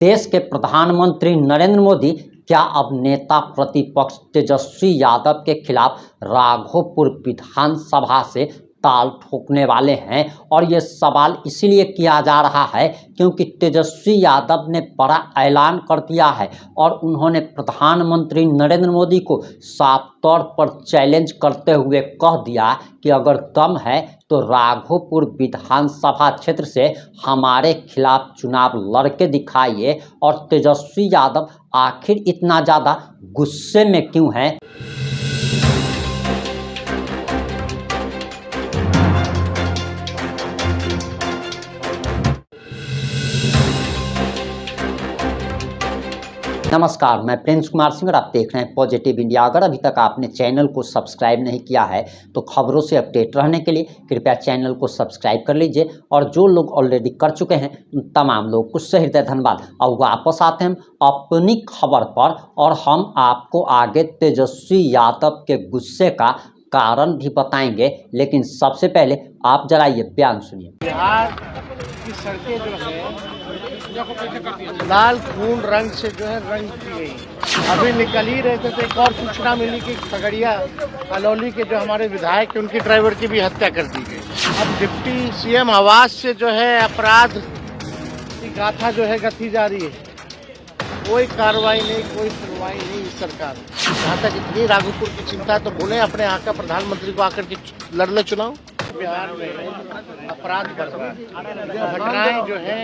देश के प्रधानमंत्री नरेंद्र मोदी क्या अब नेता प्रतिपक्ष तेजस्वी यादव के खिलाफ राघोपुर विधानसभा से ताल ठोकने वाले हैं? और ये सवाल इसलिए किया जा रहा है क्योंकि तेजस्वी यादव ने बड़ा ऐलान कर दिया है और उन्होंने प्रधानमंत्री नरेंद्र मोदी को साफ तौर पर चैलेंज करते हुए कह दिया कि अगर दम है तो राघोपुर विधानसभा क्षेत्र से हमारे खिलाफ चुनाव लड़के दिखाइए। और तेजस्वी यादव आखिर इतना ज़्यादा गुस्से में क्यों हैं? नमस्कार, मैं प्रिंस कुमार सिंह और आप देख रहे हैं पॉजिटिव इंडिया। अगर अभी तक आपने चैनल को सब्सक्राइब नहीं किया है तो खबरों से अपडेट रहने के लिए कृपया चैनल को सब्सक्राइब कर लीजिए। और जो लोग ऑलरेडी कर चुके हैं उन तमाम लोगों को सहृदय धन्यवाद। और वापस आते हैं अपनी खबर पर और हम आपको आगे तेजस्वी यादव के गुस्से का कारण भी बताएंगे, लेकिन सबसे पहले आप जरा ये बयान सुनिए। बिहार की सड़कें जो है लाल खून रंग से जो है रंग की गई। अभी निकल ही रहे थे तो एक और सूचना मिली कि खगड़िया अलौली के जो हमारे विधायक हैं उनकी ड्राइवर की भी हत्या कर दी गई। अब डिप्टी सीएम आवास से जो है अपराध की गाथा जो है गथी जा रही है। कोई कार्रवाई नहीं, कोई सुनवाई नहीं सरकार। जहाँ तक इतनी राघोपुर की चिंता है तो बोले अपने यहाँ का प्रधानमंत्री को आकर के लड़ ले चुनाव। बिहार में अपराध बढ़ रहा है, घटनाएं जो है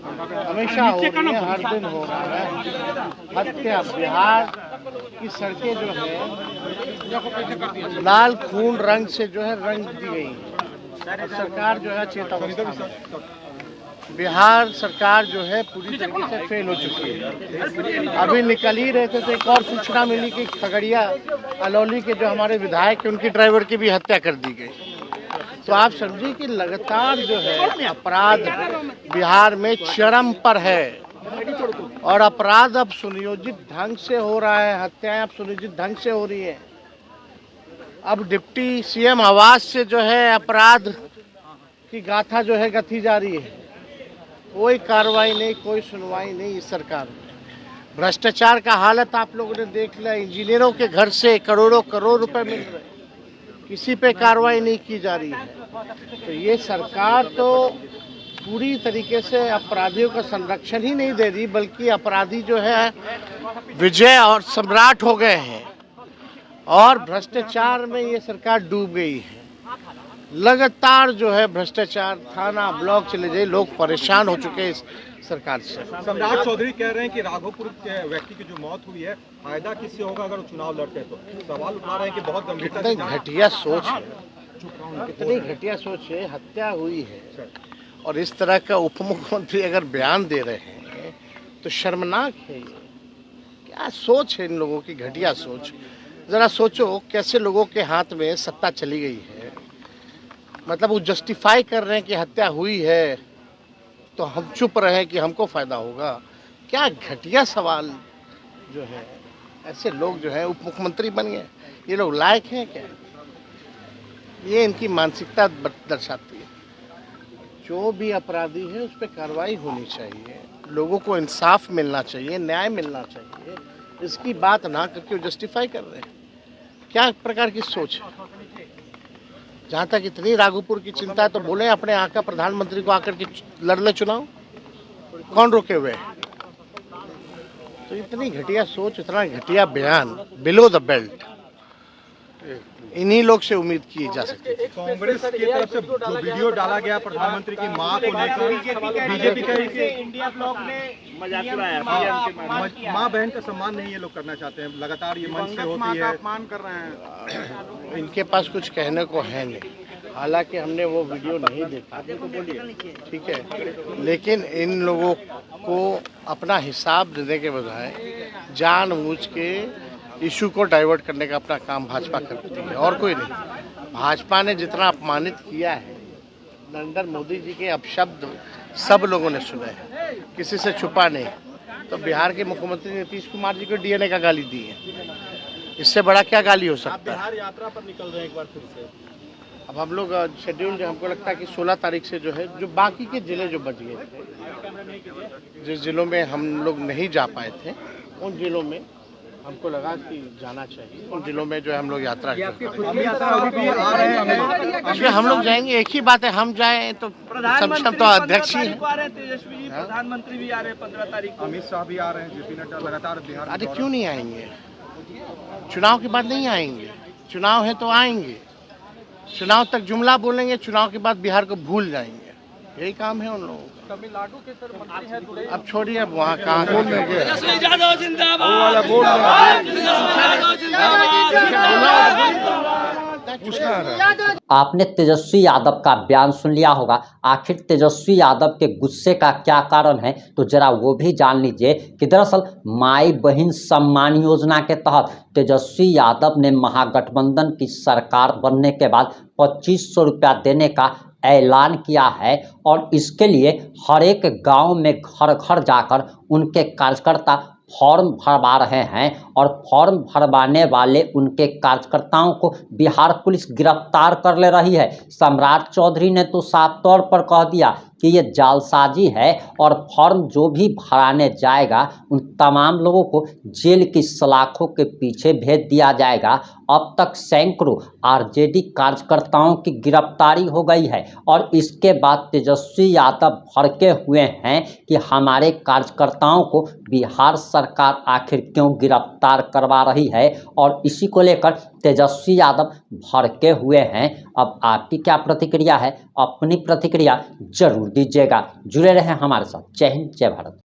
हमेशा हो रही है, हर दिन हो रहा है हत्या। बिहार की सड़कें जो है लाल खून रंग से जो है रंग दी गई। सरकार जो है चेतावनी, बिहार सरकार जो है पूरी तरीके से फेल हो चुकी है। अभी निकल ही रहे थे तो एक और सूचना मिली कि खगड़िया अलौली के जो हमारे विधायक हैं उनकी ड्राइवर की भी हत्या कर दी गई। तो आप समझिए कि लगातार जो है अपराध बिहार में चरम पर है और अपराध अब सुनियोजित ढंग से हो रहा है, हत्याएं अब सुनियोजित ढंग से हो रही है। अब डिप्टी सीएम आवास से जो है अपराध की गाथा जो है गथी जा रही है। कोई कार्रवाई नहीं, कोई सुनवाई नहीं इस सरकार में। भ्रष्टाचार का हालत आप लोगों ने देख लिया। इंजीनियरों के घर से करोड़ों करोड़ रुपए मिल रहे, किसी पे कार्रवाई नहीं की जा रही है। तो ये सरकार तो पूरी तरीके से अपराधियों का संरक्षण ही नहीं दे रही, बल्कि अपराधी जो है विजय और सम्राट हो गए हैं और भ्रष्टाचार में ये सरकार डूब गई है। लगातार जो है भ्रष्टाचार, थाना ब्लॉक चले जाए, लोग परेशान हो चुके हैं इस सरकार से। सम्राट चौधरी कह रहे हैं कि राघोपुर के व्यक्ति की जो मौत हुई है, फायदा किससे होगा अगर वो चुनाव लड़ते तो? सवाल उठा रहे हैं कि बहुत गंभीरता से घटिया सोच है, कितनी घटिया सोच है। हत्या हुई है और इस तरह का उप मुख्यमंत्री अगर बयान दे रहे हैं तो शर्मनाक है। क्या सोच है इन लोगों की, घटिया सोच। जरा सोचो कैसे लोगों के हाथ में सत्ता चली गई है। मतलब वो जस्टिफाई कर रहे हैं कि हत्या हुई है तो हम चुप रहे कि हमको फायदा होगा। क्या घटिया सवाल जो है। ऐसे लोग जो है उप मुख्यमंत्री बन गए, ये लोग लायक हैं क्या? ये इनकी मानसिकता दर्शाती है। जो भी अपराधी है उस पर कार्रवाई होनी चाहिए, लोगों को इंसाफ मिलना चाहिए, न्याय मिलना चाहिए। इसकी बात ना करके वो जस्टिफाई कर रहे हैं। क्या प्रकार की सोच है? जहाँ तक इतनी राघोपुर की चिंता है तो बोले अपने यहाँ का प्रधानमंत्री को आकर के लड़ ले चुनाव। कौन रोके हुए? तो इतनी घटिया सोच, इतना घटिया बयान बिलो द बेल्ट इन्हीं लोग से उम्मीद की जा सकती है। कांग्रेस की तरफ से जो वीडियो डाला गया प्रधानमंत्री की मां को लेकर, बीजेपी का इंडिया ब्लॉक ने मजाक उड़ाया। मां बहन का सम्मान नहीं ये लोग करना चाहते हैं, लगातार ये मंच से होती है, अपमान कर रहे हैं। इनके पास कुछ कहने को है नहीं, हालांकि हमने वो वीडियो नहीं देखा, ठीक है, लेकिन इन लोगों को अपना हिसाब देने के बजाय जानबूझ के इशू को डाइवर्ट करने का अपना काम भाजपा करती है और कोई नहीं। भाजपा ने जितना अपमानित किया है, नरेंद्र मोदी जी के अपशब्द सब लोगों ने सुने हैं, किसी से छुपा नहीं। तो बिहार के मुख्यमंत्री नीतीश कुमार जी को डीएनए का गाली दी है, इससे बड़ा क्या गाली हो सकता है? बिहार यात्रा पर निकल रहे हैं एक बार फिर से। अब हम लोग शेड्यूल जो हमको लगता है कि 16 तारीख से जो है, जो बाकी के जिले जो बच गए थे जिस जिलों में हम लोग नहीं जा पाए थे उन जिलों में हमको लगा कि जाना चाहिए। उन जिलों में जो है हम लोग यात्रा करेंगे। हम लोग जाएंगे, एक ही बात है, हम जाएं तो सक्षम तो अध्यक्ष ही हैं। तेजस्वी जी प्रधानमंत्री भी आ रहे हैं 15 तारीख को। अमित शाह भी आ रहे हैं, जेपी नड्डा लगातार बिहार। अरे क्यों नहीं आएंगे? चुनाव के बाद नहीं आएंगे? चुनाव है तो आएंगे। चुनाव तक जुमला बोलेंगे, चुनाव के बाद बिहार को भूल जाएंगे। यही काम है उन लोगों का। तमिलनाडु के सर मंत्री हैं, अब छोड़िए, अब वहाँ कहाँ आपने तेजस्वी यादव का बयान सुन लिया होगा। आखिर तेजस्वी यादव के गुस्से का क्या कारण है, तो जरा वो भी जान लीजिए कि दरअसल माई बहन सम्मान योजना के तहत तेजस्वी यादव ने महागठबंधन की सरकार बनने के बाद 2500 रुपया देने का ऐलान किया है और इसके लिए हर एक गांव में घर घर जाकर उनके कार्यकर्ता फॉर्म भरवा रहे हैं और फॉर्म भरवाने वाले उनके कार्यकर्ताओं को बिहार पुलिस गिरफ्तार कर ले रही है। सम्राट चौधरी ने तो साफ तौर पर कह दिया कि ये जालसाजी है और फॉर्म जो भी भराने जाएगा उन तमाम लोगों को जेल की सलाखों के पीछे भेज दिया जाएगा। अब तक सैकड़ों आरजेडी कार्यकर्ताओं की गिरफ्तारी हो गई है और इसके बाद तेजस्वी यादव भड़के हुए हैं कि हमारे कार्यकर्ताओं को बिहार सरकार आखिर क्यों गिरफ्तार करवा रही है और इसी को लेकर तेजस्वी यादव भड़के हुए हैं। अब आपकी क्या प्रतिक्रिया है? अपनी प्रतिक्रिया जरूर दीजिएगा। जुड़े रहें हमारे साथ। जय हिंद, जय भारत।